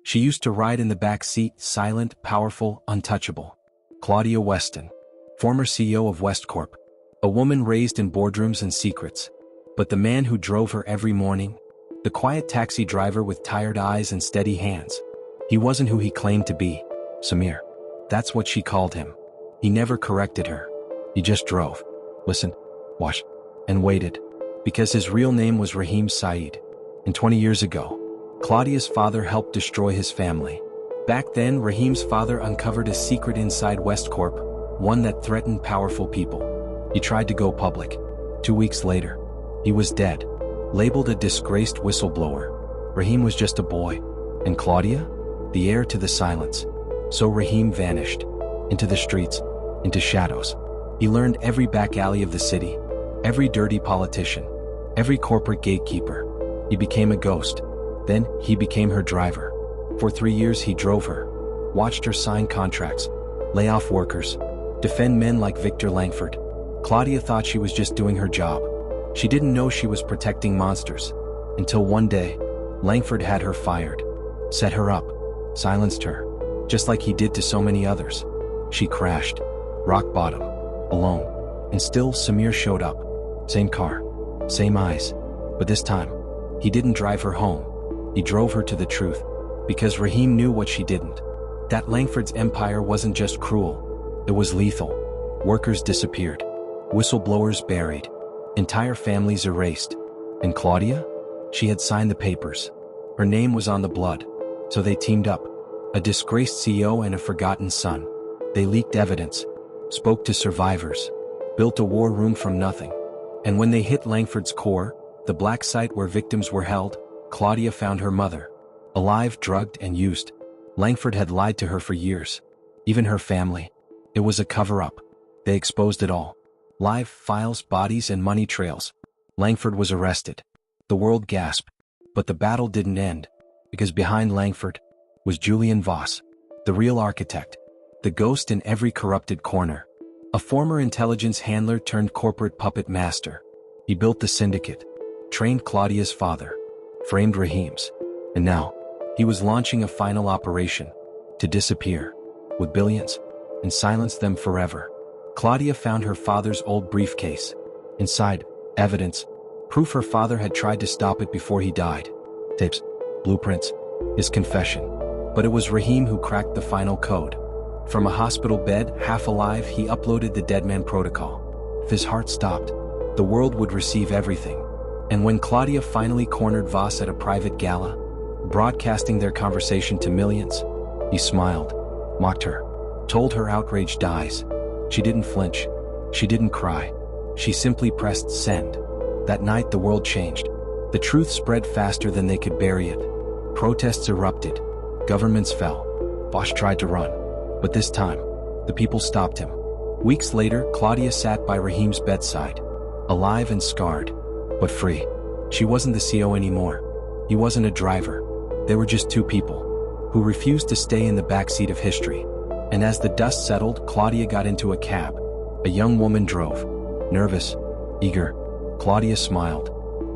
She used to ride in the back seat, silent, powerful, untouchable. Claudia Weston, former CEO of Westcorp, a woman raised in boardrooms and secrets. But the man who drove her every morning, the quiet taxi driver with tired eyes and steady hands, he wasn't who he claimed to be. Samir. That's what she called him. He never corrected her. He just drove, listened, watched, and waited. Because his real name was Rahim Saeed. And 20 years ago, Claudia's father helped destroy his family. Back then, Rahim's father uncovered a secret inside Westcorp, one that threatened powerful people. He tried to go public. 2 weeks later, he was dead, labeled a disgraced whistleblower. Rahim was just a boy. And Claudia? The heir to the silence. So Rahim vanished. Into the streets, into shadows. He learned every back alley of the city, every dirty politician, every corporate gatekeeper. He became a ghost. Then, he became her driver. For 3 years he drove her, watched her sign contracts, lay off workers, defend men like Victor Langford. Claudia thought she was just doing her job. She didn't know she was protecting monsters. Until one day, Langford had her fired, set her up, silenced her, just like he did to so many others. She crashed, rock bottom, alone. And still Samir showed up. Same car, same eyes. But this time, he didn't drive her home. He drove her to the truth. Because Rahim knew what she didn't. That Langford's empire wasn't just cruel. It was lethal. Workers disappeared. Whistleblowers buried. Entire families erased. And Claudia? She had signed the papers. Her name was on the blood. So they teamed up. A disgraced CEO and a forgotten son. They leaked evidence. Spoke to survivors. Built a war room from nothing. And when they hit Langford's core, the black site where victims were held, Claudia found her mother. Alive, drugged, and used. Langford had lied to her for years. Even her family. It was a cover-up. They exposed it all. Live files, bodies, and money trails. Langford was arrested. The world gasped. But the battle didn't end. Because behind Langford was Julian Voss, the real architect. The ghost in every corrupted corner. A former intelligence handler turned corporate puppet master. He built the syndicate. Trained Claudia's father. Framed Rahim's. And now, he was launching a final operation. To disappear. With billions. And silence them forever. Claudia found her father's old briefcase. Inside, evidence. Proof her father had tried to stop it before he died. Tapes. Blueprints. His confession. But it was Rahim who cracked the final code. From a hospital bed, half alive, he uploaded the dead man protocol. If his heart stopped, the world would receive everything. And when Claudia finally cornered Voss at a private gala, broadcasting their conversation to millions, he smiled, mocked her, told her outrage dies. She didn't flinch. She didn't cry. She simply pressed send. That night the world changed. The truth spread faster than they could bury it. Protests erupted. Governments fell. Voss tried to run. But this time, the people stopped him. Weeks later, Claudia sat by Rahim's bedside, alive and scarred, but free. She wasn't the CEO anymore. He wasn't a driver. They were just two people who refused to stay in the backseat of history. And as the dust settled, Claudia got into a cab. A young woman drove. Nervous, eager. Claudia smiled.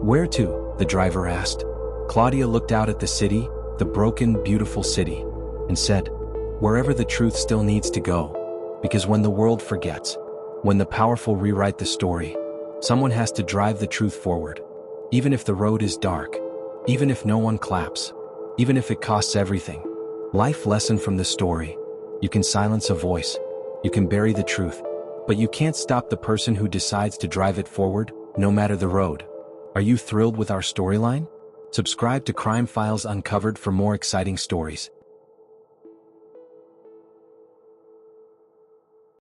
"Where to?" the driver asked. Claudia looked out at the city, the broken, beautiful city, and said, "Wherever the truth still needs to go. Because when the world forgets, when the powerful rewrite the story, someone has to drive the truth forward. Even if the road is dark, even if no one claps, even if it costs everything." Life lesson from the story. You can silence a voice. You can bury the truth. But you can't stop the person who decides to drive it forward, no matter the road. Are you thrilled with our storyline? Subscribe to Crime Files Uncovered for more exciting stories.